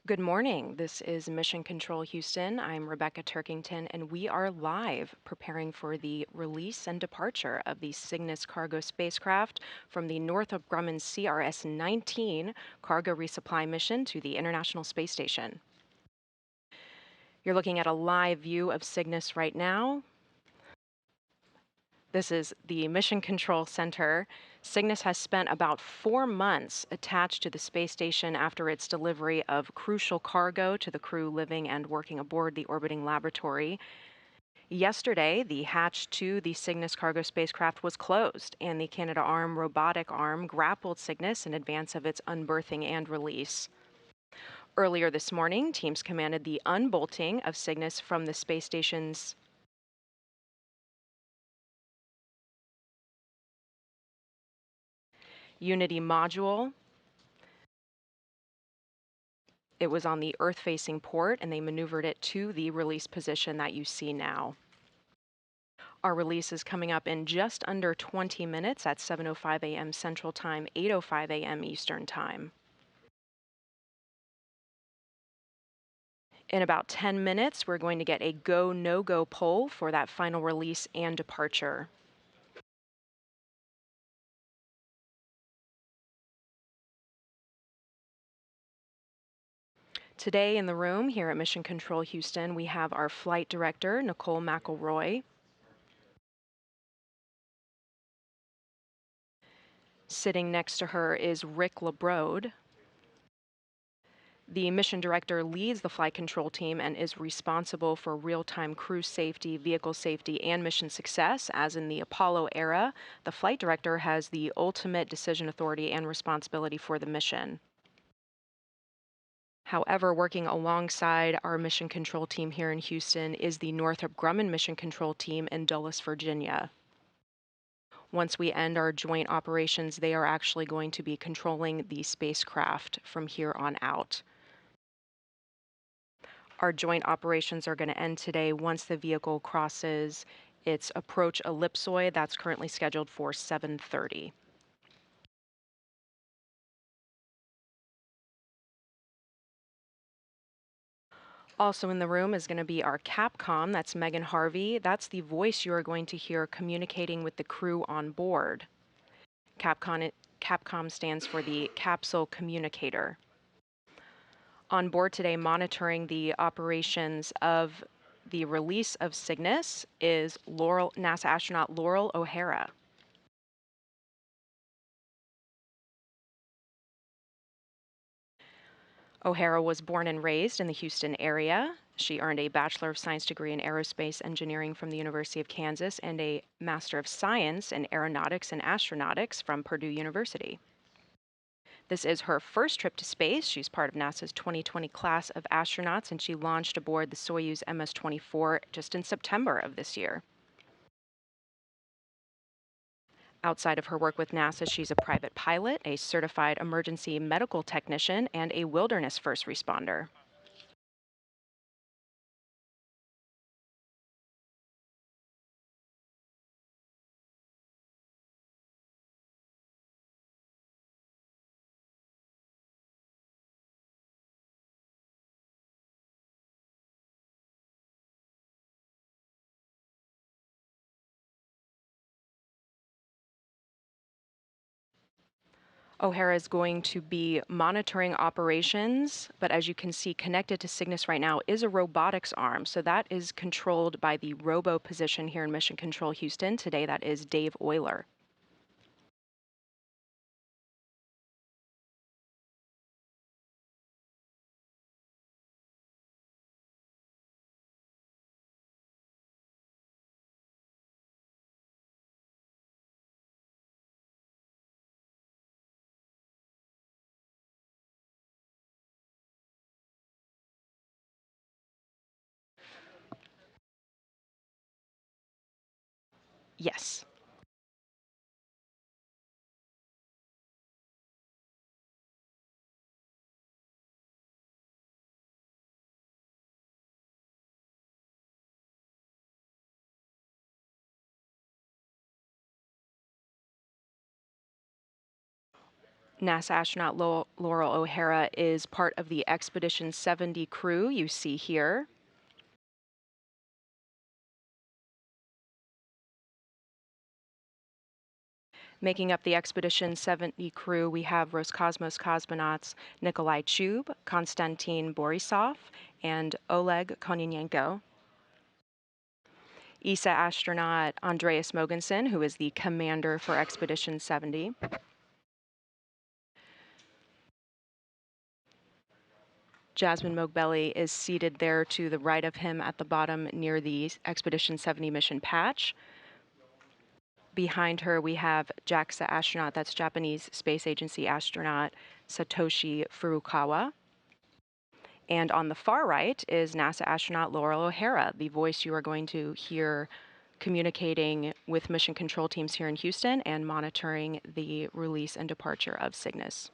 Good morning. This is Mission Control Houston. I'm Rebecca Turkington, and we are live preparing for the release and departure of the Cygnus cargo spacecraft from the Northrop Grumman CRS 19 cargo resupply mission to the International Space Station. You're looking at a live view of Cygnus right now. This is the Mission Control Center. Cygnus has spent about 4 months attached to the space station after its delivery of crucial cargo to the crew living and working aboard the orbiting laboratory. Yesterday, the hatch to the Cygnus cargo spacecraft was closed, and the Canadarm robotic arm grappled Cygnus in advance of its unberthing and release. Earlier this morning, teams commanded the unbolting of Cygnus from the space station's Unity module. It was on the Earth-facing port, and they maneuvered it to the release position that you see now. Our release is coming up in just under 20 minutes at 7:05 a.m. Central Time, 8:05 a.m. Eastern Time. In about 10 minutes, we're going to get a go, no-go poll for that final release and departure. Today in the room here at Mission Control Houston, we have our flight director, Nicole McElroy. Sitting next to her is Rick LeBrode. The mission director leads the flight control team and is responsible for real-time crew safety, vehicle safety, and mission success. As in the Apollo era, the flight director has the ultimate decision authority and responsibility for the mission. However, working alongside our mission control team here in Houston is the Northrop Grumman mission control team in Dulles, Virginia. Once we end our joint operations, they are actually going to be controlling the spacecraft from here on out. Our joint operations are going to end today once the vehicle crosses its approach ellipsoid that's currently scheduled for 7:30. Also in the room is going to be our Capcom, that's Megan Harvey. That's the voice you are going to hear communicating with the crew on board. Capcom stands for the Capsule Communicator. On board today, monitoring the operations of the release of Cygnus is NASA astronaut Laurel O'Hara. O'Hara was born and raised in the Houston area. She earned a Bachelor of Science degree in Aerospace Engineering from the University of Kansas and a Master of Science in Aeronautics and Astronautics from Purdue University. This is her first trip to space. She's part of NASA's 2020 class of astronauts, and she launched aboard the Soyuz MS-24 just in September of this year. Outside of her work with NASA, she's a private pilot, a certified emergency medical technician, and a wilderness first responder. O'Hara is going to be monitoring operations, but as you can see, connected to Cygnus right now is a robotics arm. So that is controlled by the robo position here in Mission Control Houston. Today, that is Dave Euler. Yes. NASA astronaut Laurel O'Hara is part of the Expedition 70 crew you see here. Making up the Expedition 70 crew, we have Roscosmos cosmonauts Nikolai Chub, Konstantin Borisov, and Oleg Kononenko. ESA astronaut Andreas Mogensen, who is the commander for Expedition 70. Jasmine Mogbelli is seated there to the right of him at the bottom near the Expedition 70 mission patch. Behind her, we have JAXA astronaut, that's Japanese Space Agency astronaut Satoshi Furukawa. And on the far right is NASA astronaut Laurel O'Hara, the voice you are going to hear communicating with mission control teams here in Houston and monitoring the release and departure of Cygnus.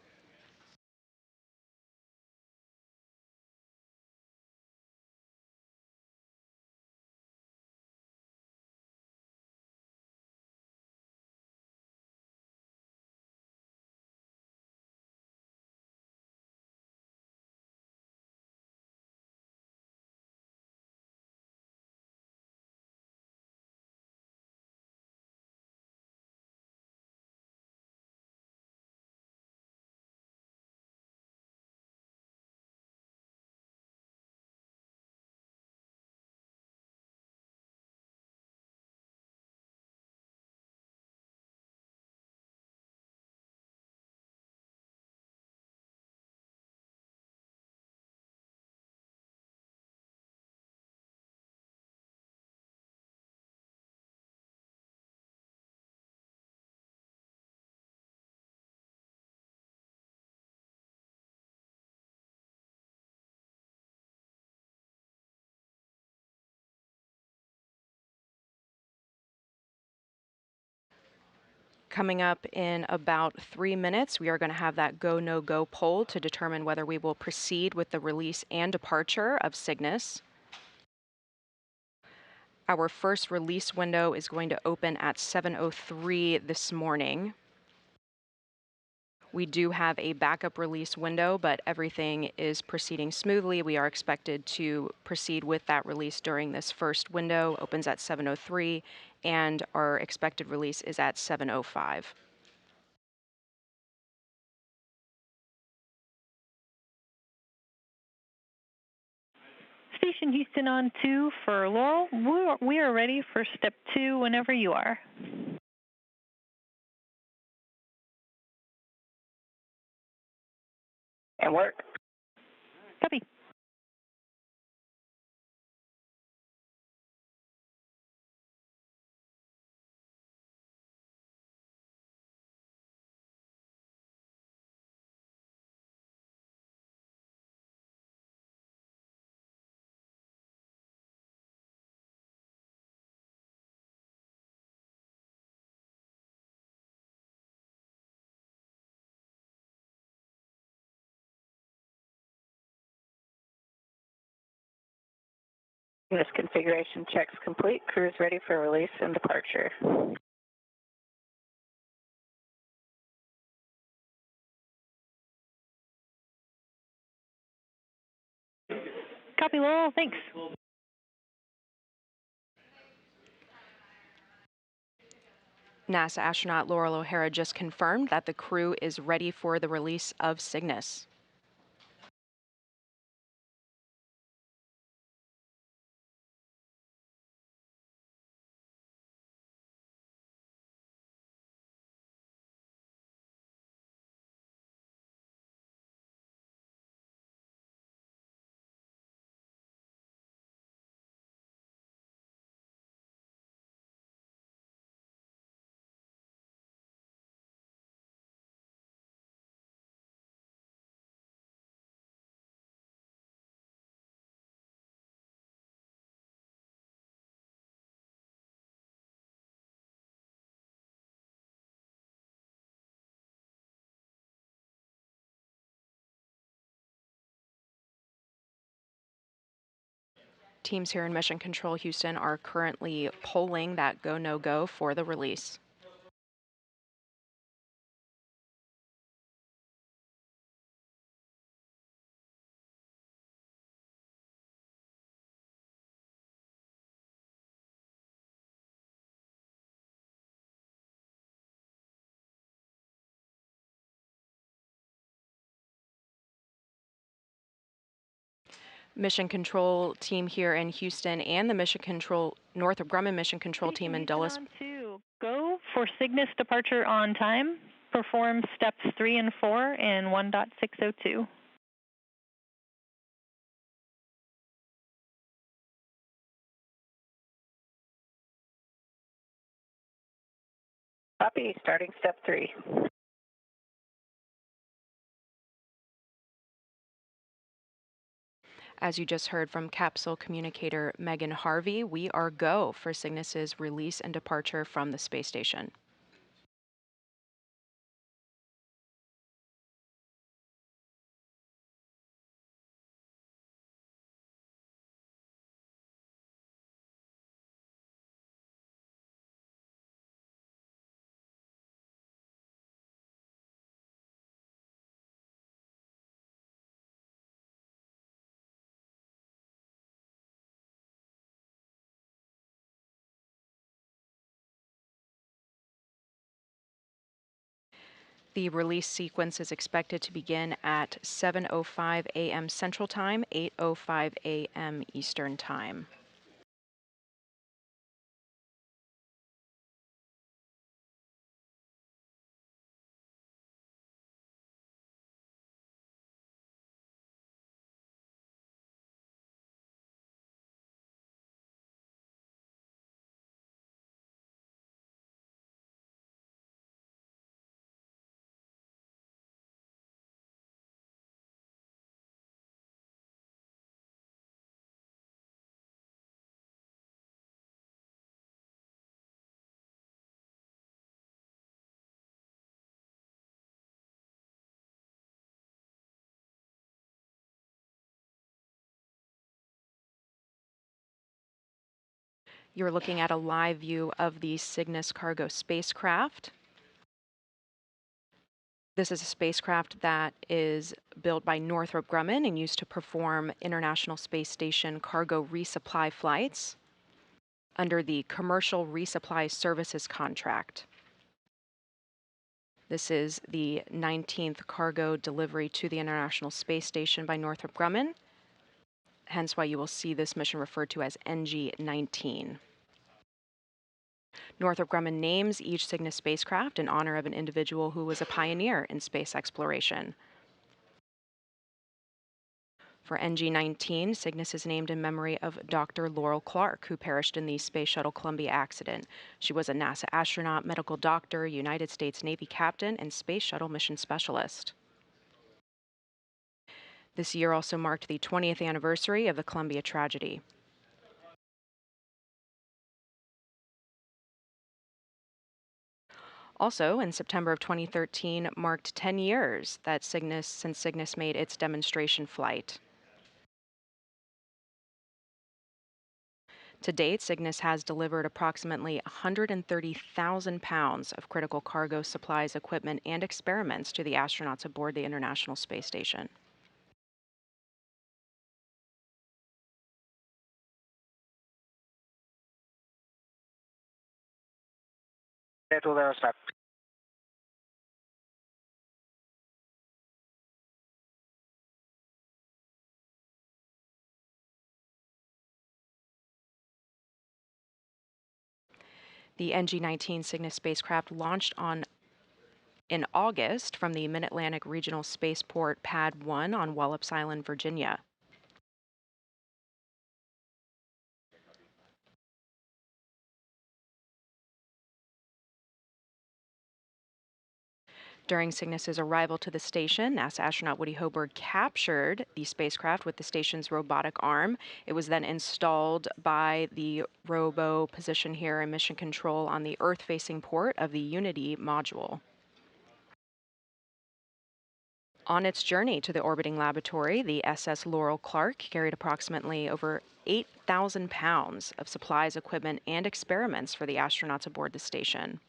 Coming up in about 3 minutes, we are going to have that go, no go poll to determine whether we will proceed with the release and departure of Cygnus. Our first release window is going to open at 7:03 this morning. We do have a backup release window, but everything is proceeding smoothly. We are expected to proceed with that release during this first window, opens at 7:03, and our expected release is at 7:05. Station Houston on 2 for Laurel. We are ready for step 2 whenever you are. And work. Copy. This configuration checks complete. Crew is ready for release and departure. Copy, Laurel. Thanks. NASA astronaut Laurel O'Hara just confirmed that the crew is ready for the release of Cygnus. Teams here in Mission Control Houston are currently polling that go, no go for the release. Mission Control team here in Houston and the Mission Control Northrop Grumman Mission Control team in Station Dulles. on 2, go for Cygnus departure on time. Perform steps 3 and 4 in 1.602. Copy, starting step 3. As you just heard from capsule communicator Megan Harvey, we are go for Cygnus's release and departure from the space station. The release sequence is expected to begin at 7:05 a.m. Central Time, 8:05 a.m. Eastern Time. You're looking at a live view of the Cygnus cargo spacecraft. This is a spacecraft that is built by Northrop Grumman and used to perform International Space Station cargo resupply flights under the Commercial Resupply Services contract. This is the 19th cargo delivery to the International Space Station by Northrop Grumman, hence why you will see this mission referred to as NG-19. Northrop Grumman names each Cygnus spacecraft in honor of an individual who was a pioneer in space exploration. For NG-19, Cygnus is named in memory of Dr. Laurel Clark, who perished in the Space Shuttle Columbia accident. She was a NASA astronaut, medical doctor, United States Navy captain, and Space Shuttle mission specialist. This year also marked the 20th anniversary of the Columbia tragedy. Also, in September of 2013, marked 10 years that since Cygnus made its demonstration flight. To date, Cygnus has delivered approximately 130,000 pounds of critical cargo supplies, equipment, and experiments to the astronauts aboard the International Space Station. Schedule aerostop. The NG-19 Cygnus spacecraft launched in August from the Mid-Atlantic Regional Spaceport Pad 1 on Wallops Island, Virginia. During Cygnus's arrival to the station, NASA astronaut Woody Hoberg captured the spacecraft with the station's robotic arm. It was then installed by the robo position here in Mission Control on the Earth-facing port of the Unity module. On its journey to the orbiting laboratory, the SS Laurel Clark carried approximately over 8,000 pounds of supplies, equipment, and experiments for the astronauts aboard the station.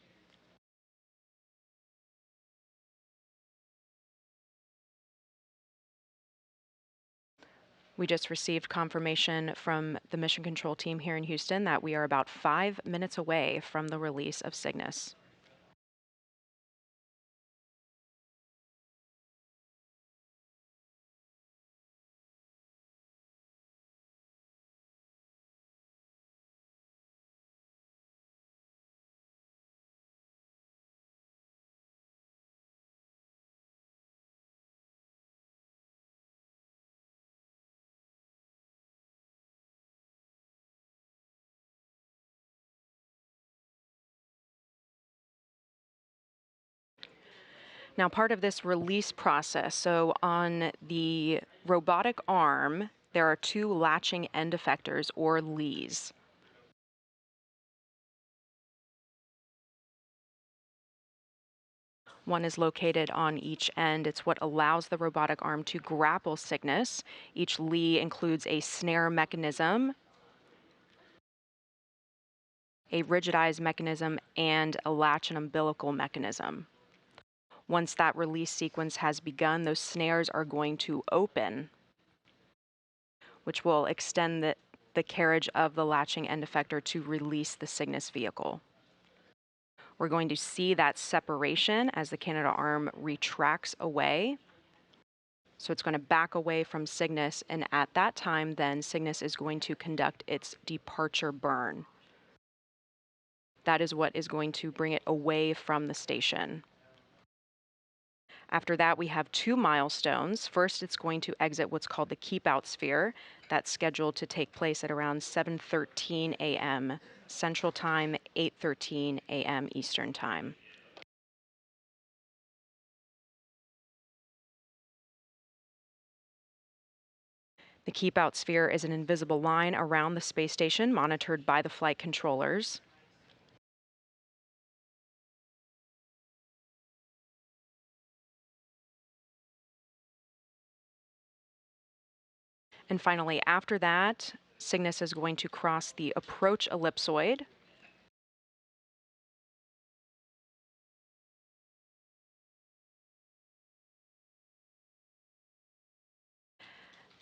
We just received confirmation from the Mission Control team here in Houston that we are about 5 minutes away from the release of Cygnus. Now, part of this release process, so on the robotic arm, there are two latching end effectors, or lees. One is located on each end. It's what allows the robotic arm to grapple Cygnus. Each lee includes a snare mechanism, a rigidized mechanism, and a latch and umbilical mechanism. Once that release sequence has begun, those snares are going to open, which will extend the carriage of the latching end effector to release the Cygnus vehicle. We're going to see that separation as the Canadarm retracts away. So it's going to back away from Cygnus, and at that time, then Cygnus is going to conduct its departure burn. That is what is going to bring it away from the station. After that, we have two milestones. First, it's going to exit what's called the keep out sphere. That's scheduled to take place at around 7:13 a.m. Central Time, 8:13 a.m. Eastern Time. The keep out sphere is an invisible line around the space station monitored by the flight controllers. And finally, after that, Cygnus is going to cross the approach ellipsoid.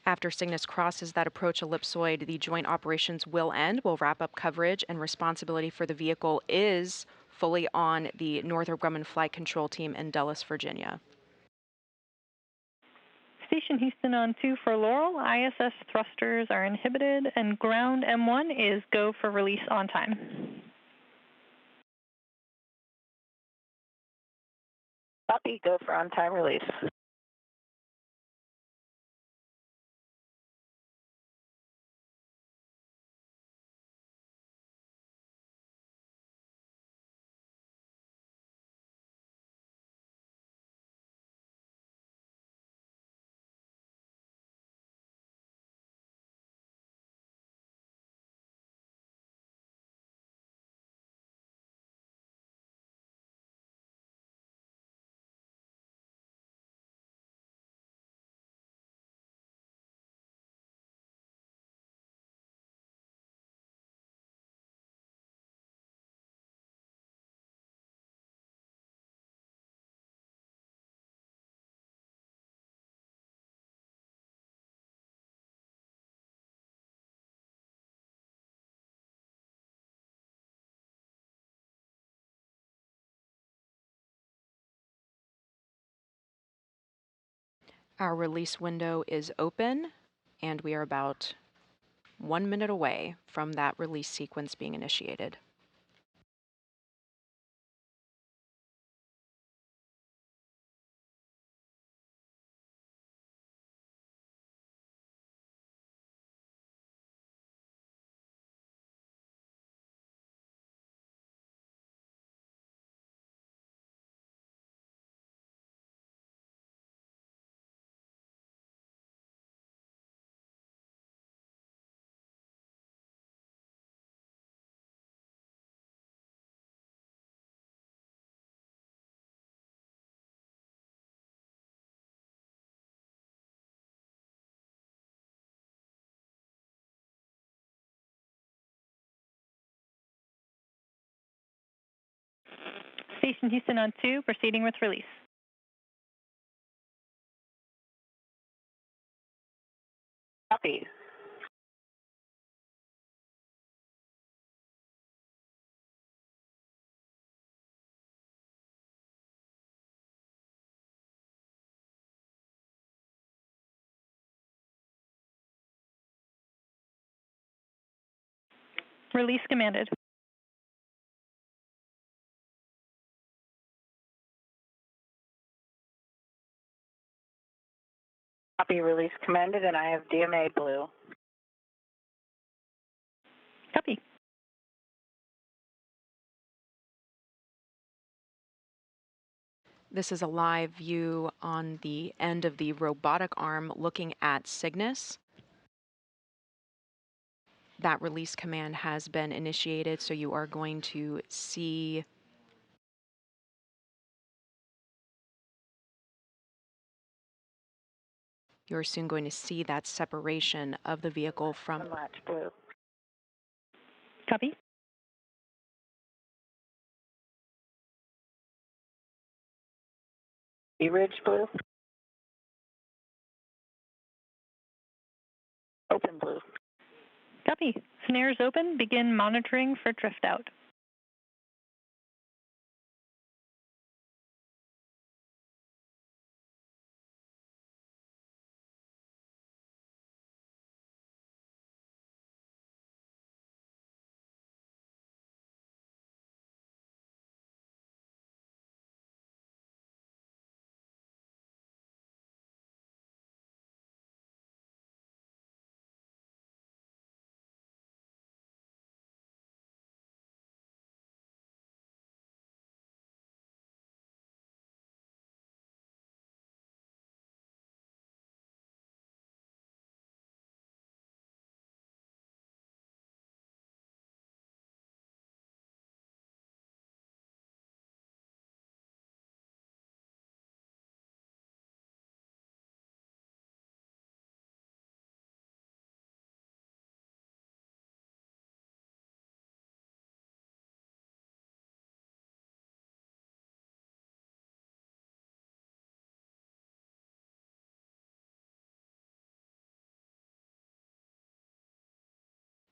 After Cygnus crosses that approach ellipsoid, the joint operations will end. We'll wrap up coverage, and responsibility for the vehicle is fully on the Northrop Grumman Flight Control Team in Dulles, Virginia. Station Houston on 2 for Laurel. ISS thrusters are inhibited, and ground M1 is go for release on time. Copy, go for on-time release. Our release window is open, and we are about 1 minute away from that release sequence being initiated. Station Houston on 2, proceeding with release. Copy. Release commanded. Copy, release commanded, and I have DMA blue. Copy. . This is a live view on the end of the robotic arm looking at Cygnus. That release command has been initiated, so you are going to see you're soon going to see that separation of the vehicle from Unlatch blue. Copy. E-ridge blue. Open blue. Copy. Snares open. Begin monitoring for drift out.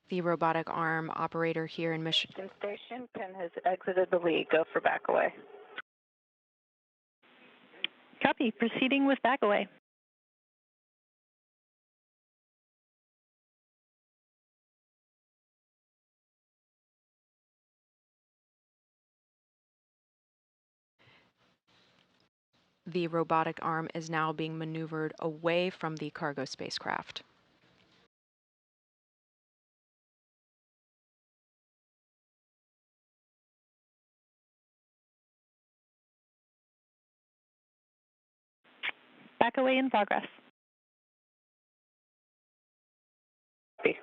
the robotic arm operator here in Mission. Houston Station, Penn has exited the lead. Go for back away. Copy. Proceeding with back away. The robotic arm is now being maneuvered away from the cargo spacecraft. Back away in progress. Copy.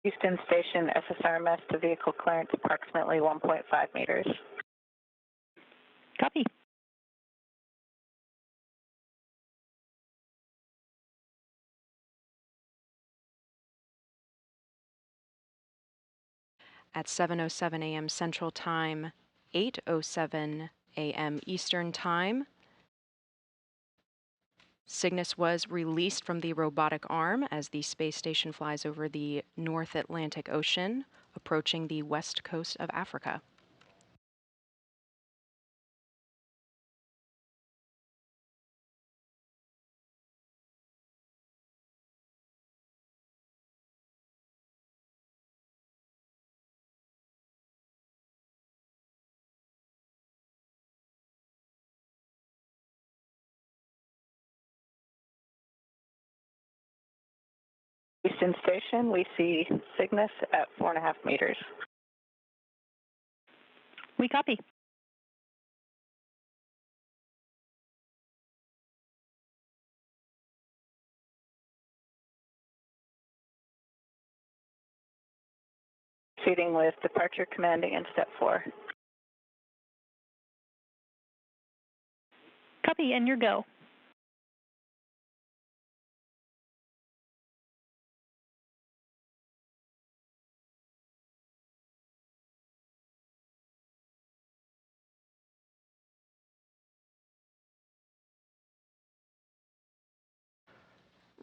Houston Station, SSRMS to vehicle clearance approximately 1.5 meters. Copy. At 7:07 a.m. Central Time, 8:07 a.m. Eastern Time, Cygnus was released from the robotic arm as the space station flies over the North Atlantic Ocean, approaching the west coast of Africa. Houston Station, we see Cygnus at 4.5 meters. We copy. Proceeding with departure commanding in step 4. Copy, and your go.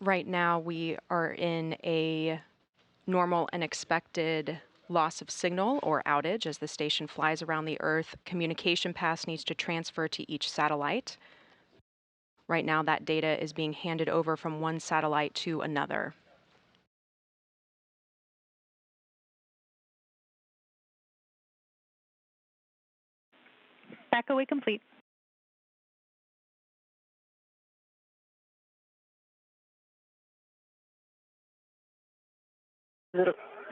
Right now, we are in a normal and expected loss of signal or outage as the station flies around the Earth. Communication paths needs to transfer to each satellite. Right now, that data is being handed over from one satellite to another. Back away complete.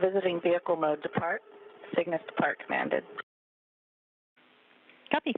Visiting vehicle mode depart. Cygnus depart commanded. Copy.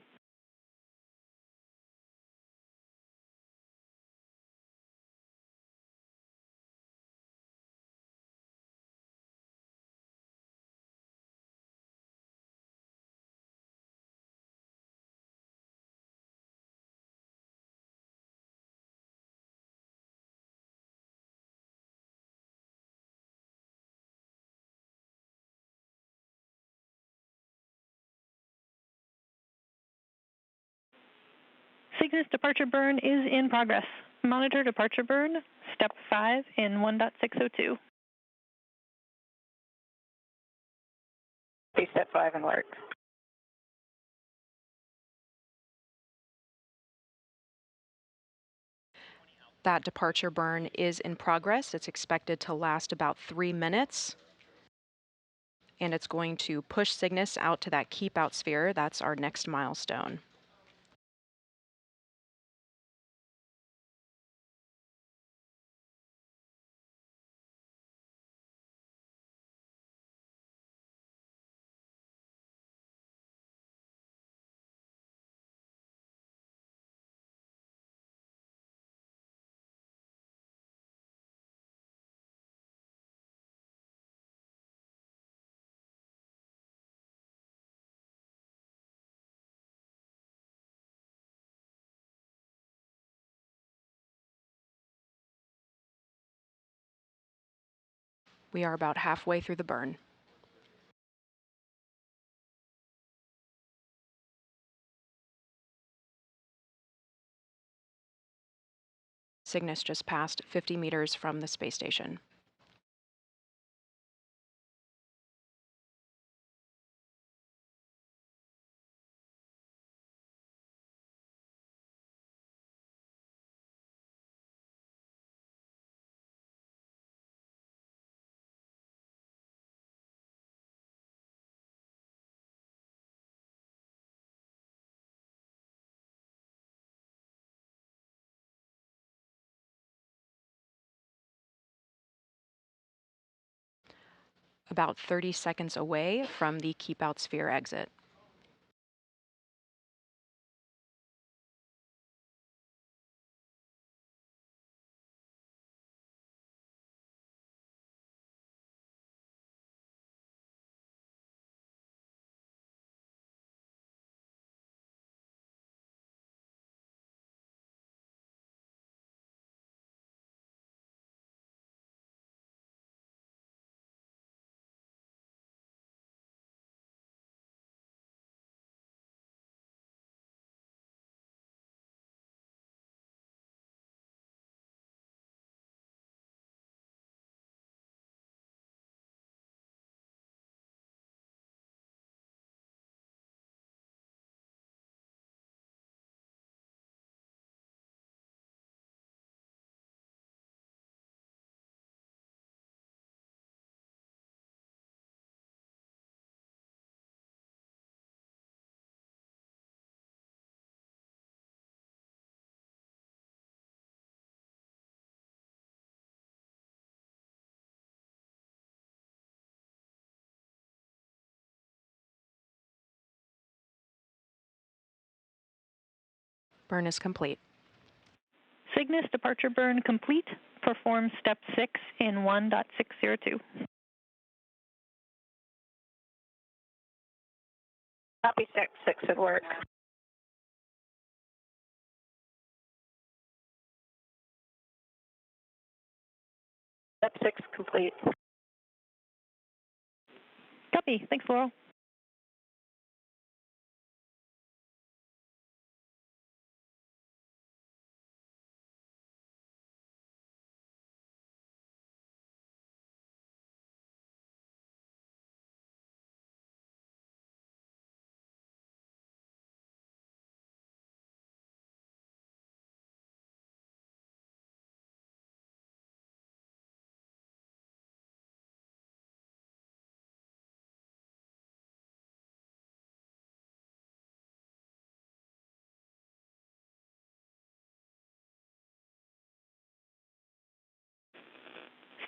Cygnus departure burn is in progress. Monitor departure burn, step 5 in 1.602. Be step 5 and work. That departure burn is in progress. It's expected to last about 3 minutes. And it's going to push Cygnus out to that keep out sphere. That's our next milestone. We are about halfway through the burn. Cygnus just passed 50 meters from the space station. About 30 seconds away from the keep out sphere exit. Burn is complete. Cygnus departure burn complete. Perform step 6 in 1.602. Copy step 6 at work. Step 6 complete. Copy. Thanks, Laurel.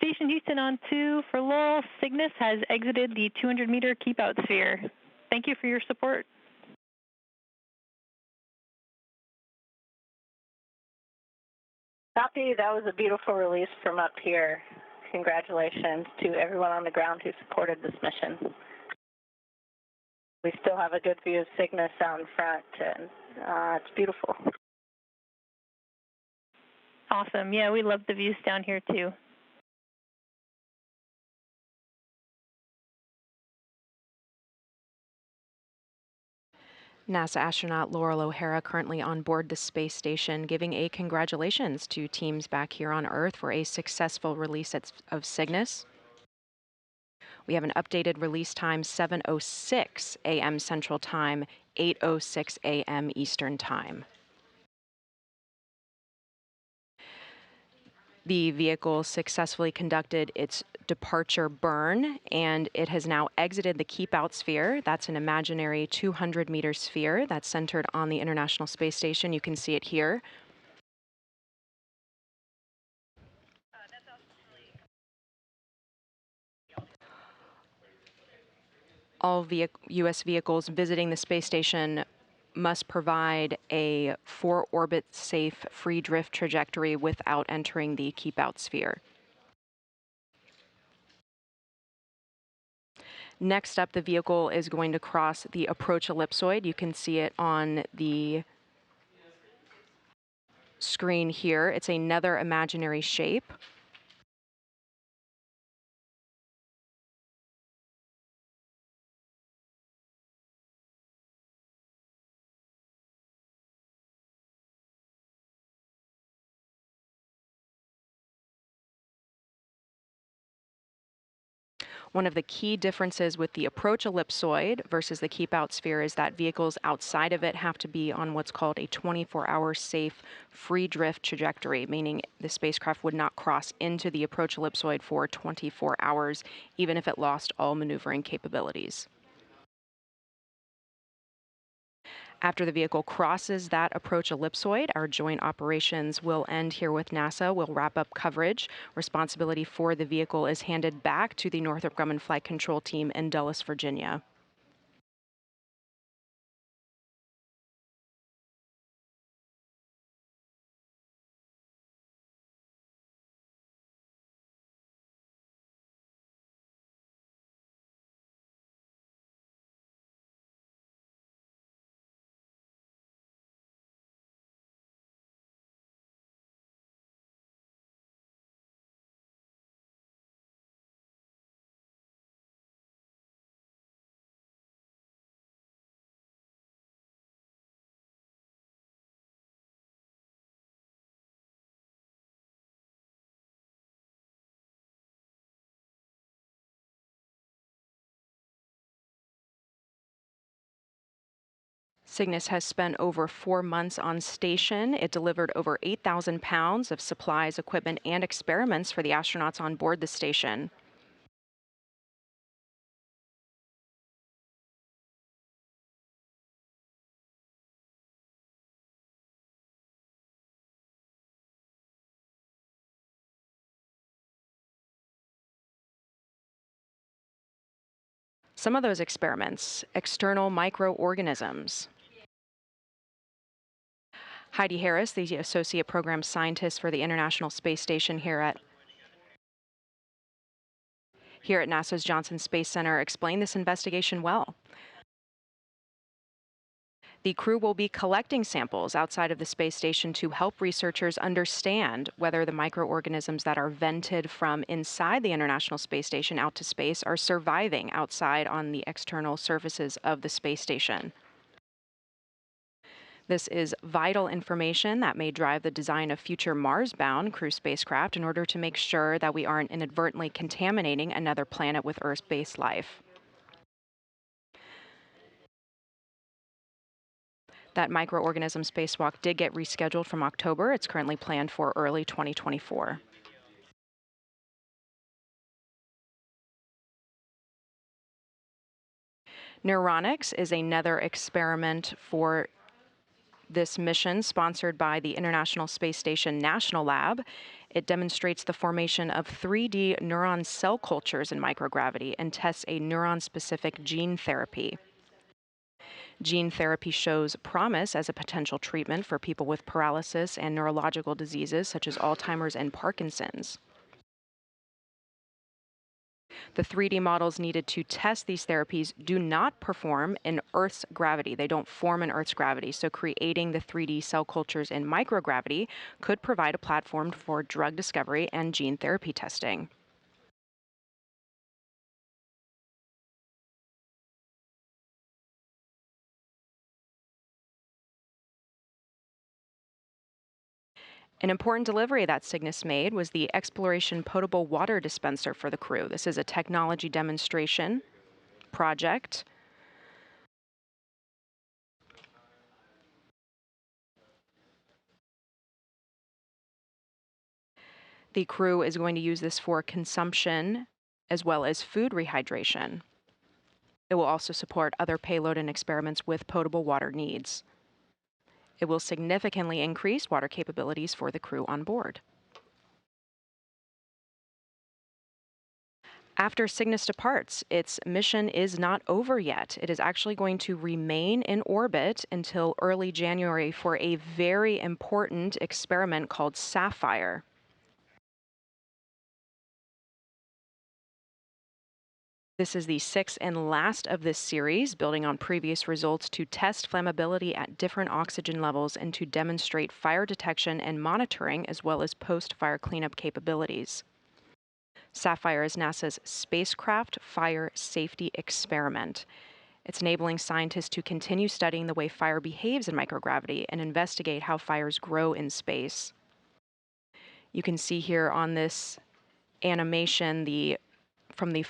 Station Houston on 2 for Laurel. Cygnus has exited the 200-meter keep-out sphere. Thank you for your support. Copy. That was a beautiful release from up here. Congratulations to everyone on the ground who supported this mission. We still have a good view of Cygnus out in front, and it's beautiful. Awesome. Yeah, we love the views down here too. NASA astronaut Laurel O'Hara currently on board the space station, giving a congratulations to teams back here on Earth for a successful release of Cygnus. We have an updated release time, 7:06 a.m. Central Time, 8:06 a.m. Eastern Time. The vehicle successfully conducted its departure burn, and it has now exited the keep-out sphere. That's an imaginary 200-meter sphere that's centered on the International Space Station. You can see it here. All U.S. vehicles visiting the space station must provide a for-orbit safe free drift trajectory without entering the keep-out sphere. Next up, the vehicle is going to cross the approach ellipsoid. You can see it on the screen here. It's another imaginary shape. One of the key differences with the approach ellipsoid versus the keep-out sphere is that vehicles outside of it have to be on what's called a 24-hour safe free drift trajectory, meaning the spacecraft would not cross into the approach ellipsoid for 24 hours, even if it lost all maneuvering capabilities. After the vehicle crosses that approach ellipsoid, our joint operations will end here with NASA. We'll wrap up coverage. Responsibility for the vehicle is handed back to the Northrop Grumman Flight Control Team in Dulles, Virginia. Cygnus has spent over 4 months on station. It delivered over 8,000 pounds of supplies, equipment, and experiments for the astronauts on board the station. Some of those experiments, external microorganisms. Heidi Harris, the Associate Program Scientist for the International Space Station here at NASA's Johnson Space Center, explained this investigation well. The crew will be collecting samples outside of the space station to help researchers understand whether the microorganisms that are vented from inside the International Space Station out to space are surviving outside on the external surfaces of the space station. This is vital information that may drive the design of future Mars-bound crew spacecraft in order to make sure that we aren't inadvertently contaminating another planet with Earth-based life. That microorganism spacewalk did get rescheduled from October. It's currently planned for early 2024. Neuronics is another experiment for this mission sponsored by the International Space Station National Lab. It demonstrates the formation of 3D neuron cell cultures in microgravity and tests a neuron-specific gene therapy. Gene therapy shows promise as a potential treatment for people with paralysis and neurological diseases such as Alzheimer's and Parkinson's. The 3D models needed to test these therapies do not perform in Earth's gravity. They don't form in Earth's gravity. So creating the 3D cell cultures in microgravity could provide a platform for drug discovery and gene therapy testing. An important delivery that Cygnus made was the Exploration Potable Water Dispenser for the crew. This is a technology demonstration project. The crew is going to use this for consumption as well as food rehydration. It will also support other payload and experiments with potable water needs. It will significantly increase water capabilities for the crew on board. After Cygnus departs, its mission is not over yet. It is actually going to remain in orbit until early January for a very important experiment called Sapphire. This is the sixth and last of this series, building on previous results to test flammability at different oxygen levels and to demonstrate fire detection and monitoring, as well as post-fire cleanup capabilities. Sapphire is NASA's spacecraft fire safety experiment. It's enabling scientists to continue studying the way fire behaves in microgravity and investigate how fires grow in space. You can see here on this animation from the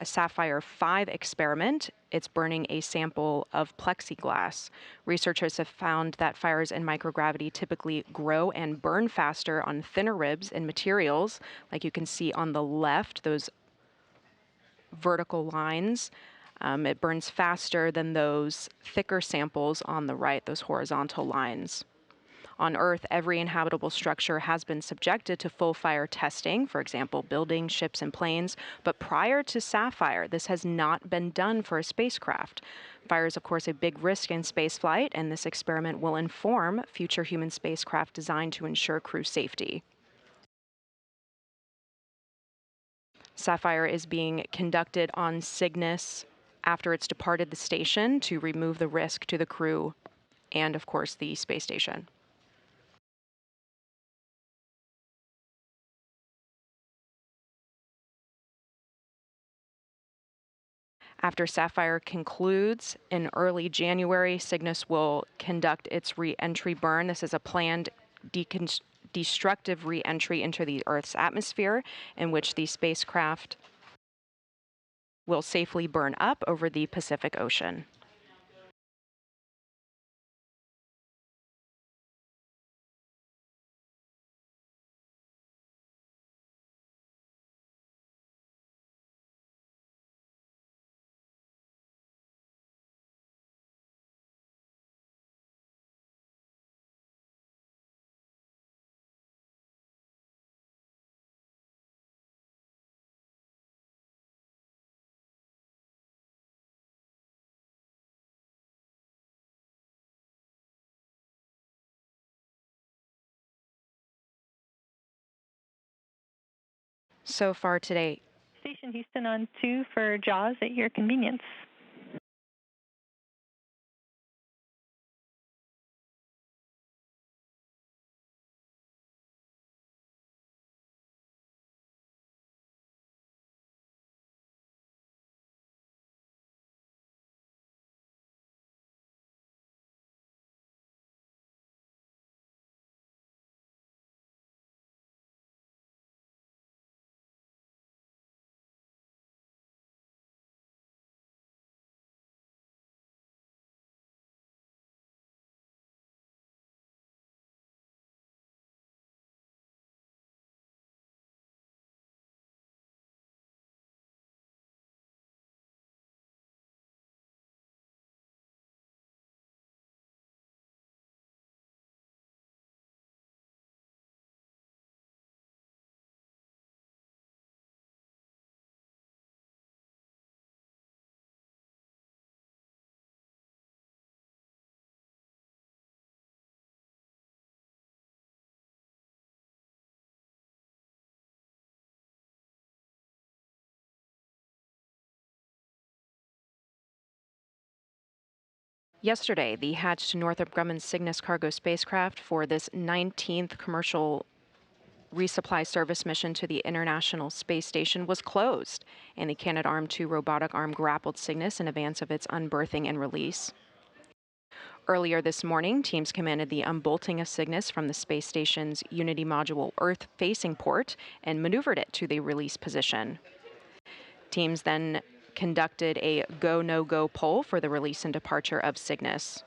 Sapphire 5 experiment. It's burning a sample of plexiglass. Researchers have found that fires in microgravity typically grow and burn faster on thinner ribs and materials, like you can see on the left, those vertical lines. It burns faster than those thicker samples on the right, those horizontal lines. On Earth, every inhabitable structure has been subjected to full fire testing, for example, buildings, ships, and planes. But prior to Sapphire, this has not been done for a spacecraft. Fire is, of course, a big risk in spaceflight, and this experiment will inform future human spacecraft designed to ensure crew safety. Sapphire is being conducted on Cygnus after it's departed the station to remove the risk to the crew and, of course, the space station. After Sapphire concludes in early January, Cygnus will conduct its re-entry burn. This is a planned destructive re-entry into the Earth's atmosphere in which the spacecraft will safely burn up over the Pacific Ocean. So far today, Station Houston on 2 for JAWS at your convenience. Yesterday, the hatched Northrop Grumman Cygnus cargo spacecraft for this 19th commercial resupply service mission to the International Space Station was closed, and the Canadarm2 robotic arm grappled Cygnus in advance of its unberthing and release. Earlier this morning, teams commanded the unbolting of Cygnus from the space station's Unity module Earth-facing port and maneuvered it to the release position. Teams then conducted a go-no-go poll for the release and departure of Cygnus.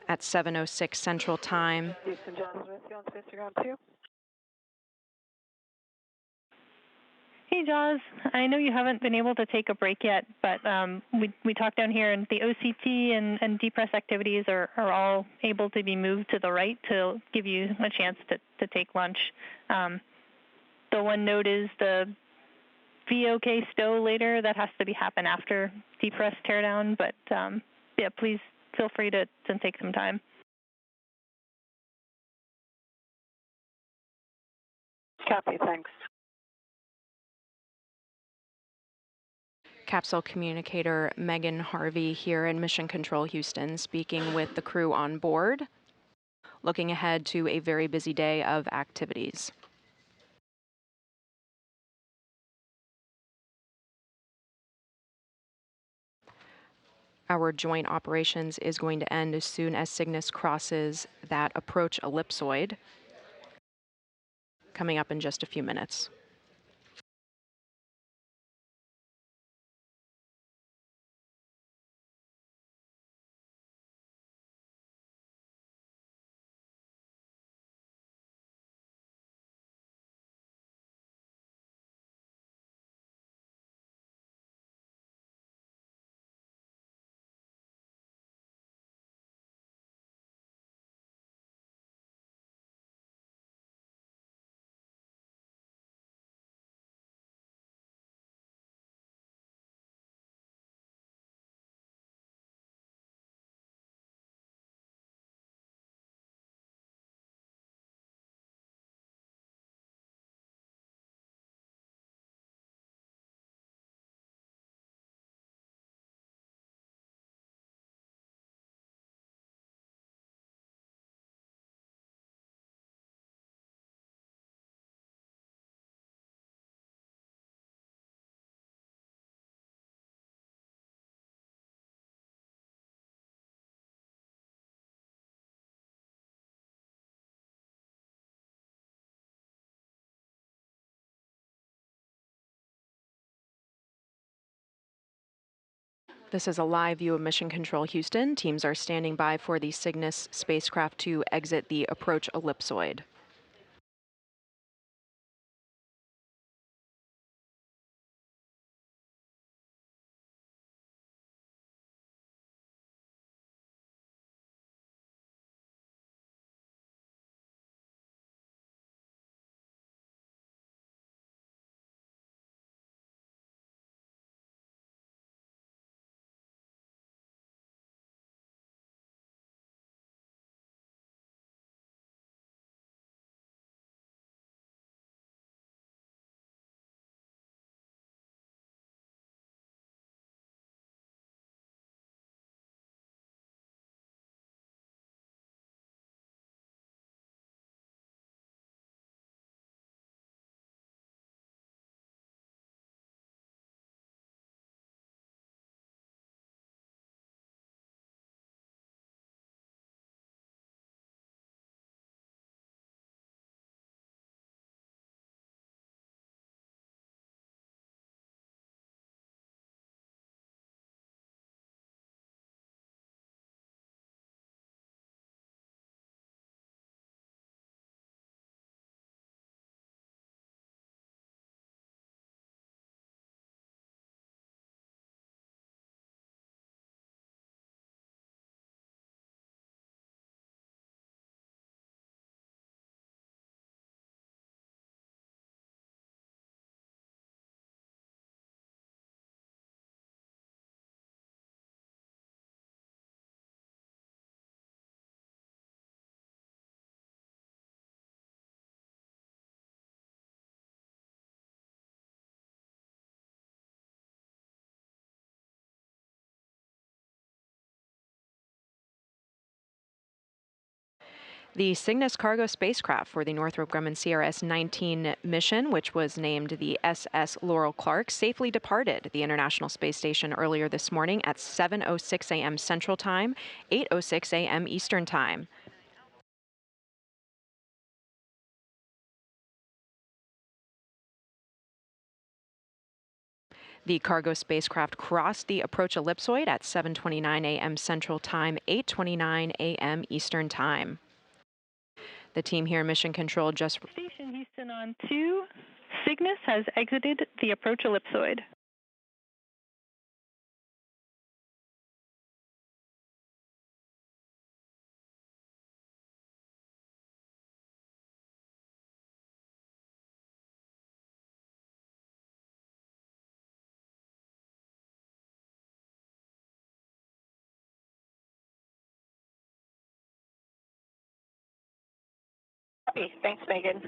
At 7:06 Central Time, Houston, John Smith, you on Space Ground 2? Hey, Jaws. I know you haven't been able to take a break yet, but we talked down here, and the OCT and depress activities are all able to be moved to the right to give you a chance to take lunch. The one note is the VOK stow later. That has to happen after depress teardown, but yeah, please feel free to take some time. Copy, thanks. capsule communicator Megan Harvey here in Mission Control Houston, speaking with the crew on board, looking ahead to a very busy day of activities. Our joint operations is going to end as soon as Cygnus crosses that approach ellipsoid, coming up in just a few minutes. This is a live view of Mission Control Houston. Teams are standing by for the Cygnus spacecraft to exit the approach ellipsoid. The Cygnus cargo spacecraft for the Northrop Grumman CRS 19 mission, which was named the SS Laurel Clark, safely departed the International Space Station earlier this morning at 7:06 a.m. Central Time, 8:06 a.m. Eastern Time. The cargo spacecraft crossed the approach ellipsoid at 7:29 a.m. Central Time, 8:29 a.m. Eastern Time. The team here in Mission Control just... Station Houston on 2. Cygnus has exited the approach ellipsoid. Copy. Thanks, Megan.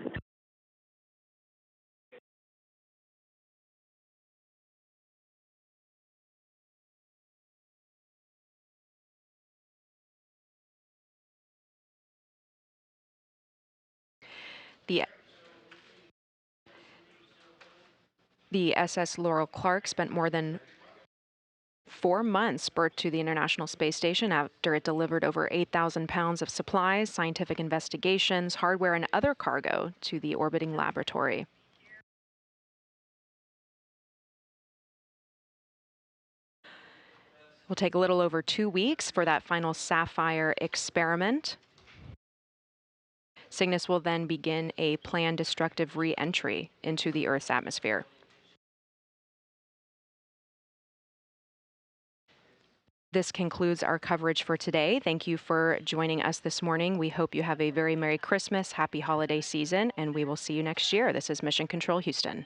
The SS Laurel Clark spent more than 4 months berthed to the International Space Station after it delivered over 8,000 pounds of supplies, scientific investigations, hardware, and other cargo to the orbiting laboratory. Will take a little over 2 weeks for that final Sapphire experiment. Cygnus will then begin a planned destructive re-entry into the Earth's atmosphere. This concludes our coverage for today. Thank you for joining us this morning. We hope you have a very Merry Christmas, Happy Holiday season, and we will see you next year. This is Mission Control Houston.